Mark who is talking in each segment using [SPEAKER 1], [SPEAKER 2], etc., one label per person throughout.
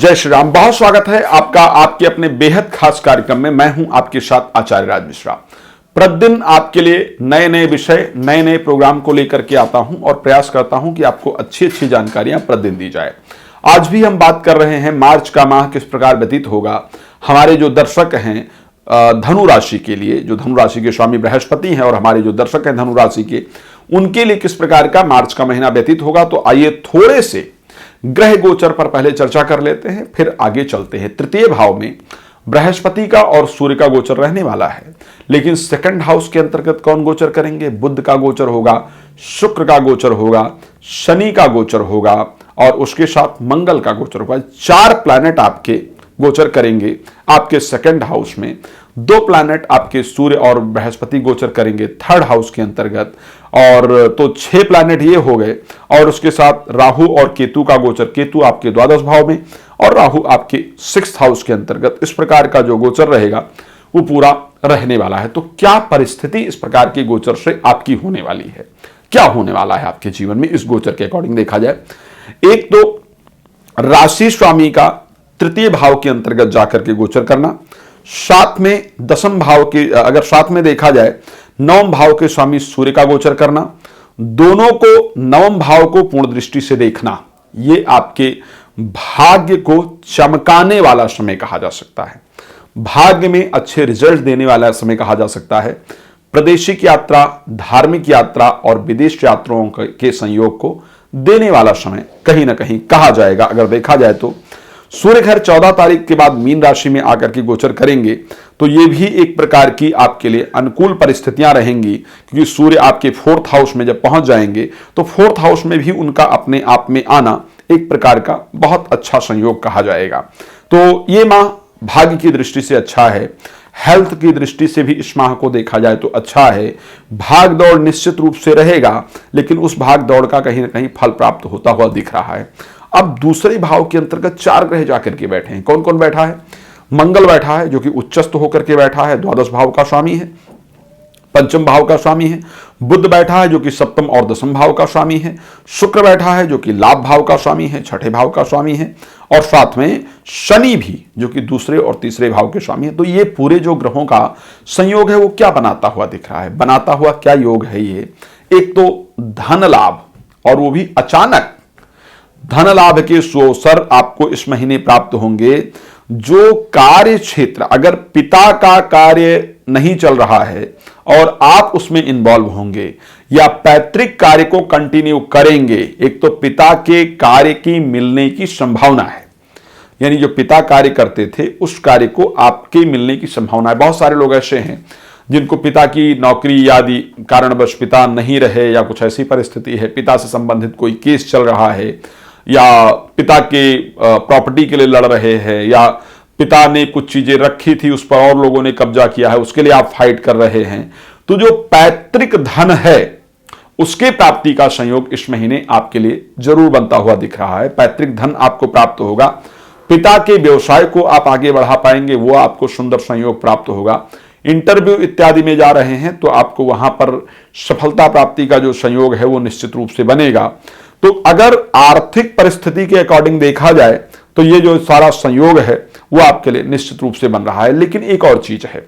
[SPEAKER 1] जय श्री राम। बहुत स्वागत है आपका आपके अपने बेहद खास कार्यक्रम में। मैं हूं आपके साथ आचार्य राज मिश्रा। प्रतिदिन आपके लिए नए नए विषय नए नए प्रोग्राम को लेकर के आता हूं और प्रयास करता हूं कि आपको अच्छी अच्छी जानकारियां प्रतिदिन दी जाए। आज भी हम बात कर रहे हैं मार्च का माह किस प्रकार व्यतीत होगा। हमारे जो दर्शक हैं धनु राशि के लिए, जो धनु राशि के स्वामी बृहस्पति हैं, और हमारे जो दर्शक हैं धनु राशि के, उनके लिए किस प्रकार का मार्च का महीना व्यतीत होगा। तो आइए थोड़े से ग्रह गोचर पर पहले चर्चा कर लेते हैं, फिर आगे चलते हैं। तृतीय भाव में बृहस्पति का और सूर्य का गोचर रहने वाला है, लेकिन सेकंड हाउस के अंतर्गत कौन गोचर करेंगे? बुध का गोचर होगा, शुक्र का गोचर होगा, शनि का गोचर होगा और उसके साथ मंगल का गोचर होगा। 4 प्लैनेट आपके गोचर करेंगे आपके सेकंड हाउस में। 2 प्लैनेट आपके सूर्य और बृहस्पति गोचर करेंगे थर्ड हाउस के अंतर्गत, और तो 6 प्लैनेट ये हो गए। और उसके साथ राहु और केतु का गोचर, केतु आपके द्वादश भाव में और राहु आपके 6th हाउस के अंतर्गत। इस प्रकार का जो गोचर रहेगा वो पूरा रहने वाला है। तो क्या परिस्थिति इस प्रकार के गोचर से आपकी होने वाली है, क्या होने वाला है आपके जीवन में, इस गोचर के अकॉर्डिंग देखा जाए। एक तो राशि स्वामी का तृतीय भाव के अंतर्गत जाकर के गोचर करना, साथ में दसम भाव के, अगर साथ में देखा जाए नवम भाव के स्वामी सूर्य का गोचर करना, दोनों को नवम भाव को पूर्ण दृष्टि से देखना, ये आपके भाग्य को चमकाने वाला समय कहा जा सकता है। भाग्य में अच्छे रिजल्ट देने वाला समय कहा जा सकता है। प्रादेशिक यात्रा, धार्मिक यात्रा और विदेश यात्राओं के संयोग को देने वाला समय कहीं ना कहीं कहा जाएगा। अगर देखा जाए तो सूर्य खैर 14 तारीख के बाद मीन राशि में आकर के गोचर करेंगे, तो ये भी एक प्रकार की आपके लिए अनुकूल परिस्थितियां रहेंगी, क्योंकि सूर्य आपके 4th हाउस में जब पहुंच जाएंगे तो 4th हाउस में भी उनका अपने आप में आना एक प्रकार का बहुत अच्छा संयोग कहा जाएगा। तो ये माह भाग्य की दृष्टि से अच्छा है, हेल्थ की दृष्टि से भी इस माह को देखा जाए तो अच्छा है। भाग दौड़ निश्चित रूप से रहेगा, लेकिन उस भाग दौड़ का कहीं ना कहीं फल प्राप्त होता हुआ दिख रहा है। अब दूसरे भाव के अंतर्गत 4 ग्रह जाकर के बैठे हैं। कौन कौन बैठा है? मंगल बैठा है जो कि उच्चस्थ होकर के बैठा है, द्वादश भाव का स्वामी है, पंचम भाव का स्वामी है। बुध बैठा है जो कि सप्तम और दसम भाव का स्वामी है। शुक्र बैठा है जो कि लाभ भाव का स्वामी है, छठे भाव का स्वामी है, और साथ में शनि भी जो कि दूसरे और तीसरे भाव के स्वामी है। तो ये पूरे जो ग्रहों का संयोग है वो क्या बनाता हुआ दिख रहा है? बनाता हुआ क्या योग है ये? एक तो धन लाभ, और वो भी अचानक धन लाभ के अवसर आपको इस महीने प्राप्त होंगे। जो कार्य क्षेत्र, अगर पिता का कार्य नहीं चल रहा है और आप उसमें इन्वॉल्व होंगे या पैतृक कार्य को कंटिन्यू करेंगे, एक तो पिता के कार्य की मिलने की संभावना है, यानी जो पिता कार्य करते थे उस कार्य को आपके मिलने की संभावना है। बहुत सारे लोग ऐसे हैं जिनको पिता की नौकरी आदि कारणवश पिता नहीं रहे, या कुछ ऐसी परिस्थिति है, पिता से संबंधित कोई केस चल रहा है, या पिता के प्रॉपर्टी के लिए लड़ रहे हैं, या पिता ने कुछ चीजें रखी थी उस पर और लोगों ने कब्जा किया है, उसके लिए आप फाइट कर रहे हैं। तो जो पैतृक धन है उसके प्राप्ति का संयोग इस महीने आपके लिए जरूर बनता हुआ दिख रहा है। पैतृक धन आपको प्राप्त होगा, पिता के व्यवसाय को आप आगे बढ़ा पाएंगे, वो आपको सुंदर संयोग प्राप्त होगा। इंटरव्यू इत्यादि में जा रहे हैं तो आपको वहां पर सफलता प्राप्ति का जो संयोग है वो निश्चित रूप से बनेगा। तो अगर आर्थिक परिस्थिति के अकॉर्डिंग देखा जाए तो ये जो सारा संयोग है वो आपके लिए निश्चित रूप से बन रहा है। लेकिन एक और चीज है,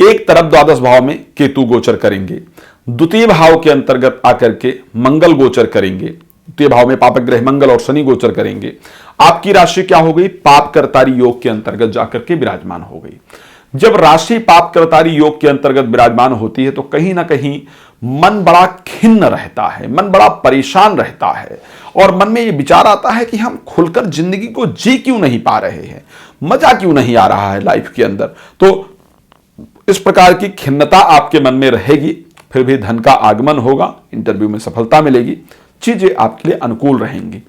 [SPEAKER 1] एक तरफ द्वादश भाव में केतु गोचर करेंगे, द्वितीय भाव के अंतर्गत आकर के मंगल गोचर करेंगे, द्वितीय भाव में पापक ग्रह मंगल और शनि गोचर करेंगे। आपकी राशि क्या हो गई? पाप करतारी योग के अंतर्गत जाकर के विराजमान हो गई। जब राशि पाप करतारी योग के अंतर्गत विराजमान होती है तो कहीं ना कहीं मन बड़ा खिन्न रहता है, मन बड़ा परेशान रहता है, और मन में ये विचार आता है कि हम खुलकर जिंदगी को जी क्यों नहीं पा रहे हैं, मजा क्यों नहीं आ रहा है लाइफ के अंदर। तो इस प्रकार की खिन्नता आपके मन में रहेगी। फिर भी धन का आगमन होगा, इंटरव्यू में सफलता मिलेगी, चीजें आपके लिए अनुकूल रहेंगी।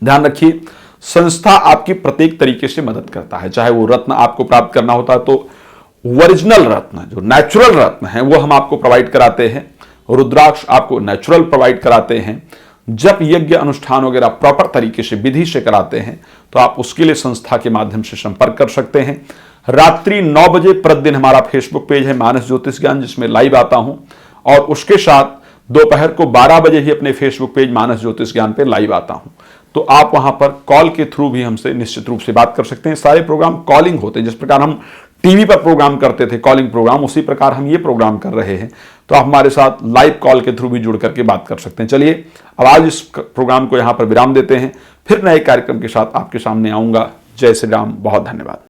[SPEAKER 1] ध्यान रखिए, संस्था आपकी प्रत्येक तरीके से मदद करता है। चाहे वो रत्न आपको प्राप्त करना होता है तो ओरिजिनल रत्न, जो नेचुरल रत्न है वो हम आपको प्रोवाइड कराते हैं। रुद्राक्ष आपको नेचुरल प्रोवाइड कराते हैं। जब यज्ञ अनुष्ठान वगैरह प्रॉपर तरीके से विधि से कराते हैं तो आप उसके लिए संस्था के माध्यम से संपर्क कर सकते हैं। रात्रि 9 बजे प्रतिदिन हमारा फेसबुक पेज है मानस ज्योतिष ज्ञान, जिसमें लाइव आता हूं, और उसके साथ दोपहर को 12 बजे ही अपने फेसबुक पेज मानस ज्योतिष ज्ञान पे लाइव आता हूं। तो आप वहां पर कॉल के थ्रू भी हमसे निश्चित रूप से बात कर सकते हैं। सारे प्रोग्राम कॉलिंग होते हैं, जिस प्रकार हम टीवी पर प्रोग्राम करते थे कॉलिंग प्रोग्राम, उसी प्रकार हम ये प्रोग्राम कर रहे हैं। तो आप हमारे साथ लाइव कॉल के थ्रू भी जुड़ करके बात कर सकते हैं। चलिए अब आज इस प्रोग्राम को यहां पर विराम देते हैं, फिर नए कार्यक्रम के साथ आपके सामने आऊंगा। जय श्री राम, बहुत धन्यवाद।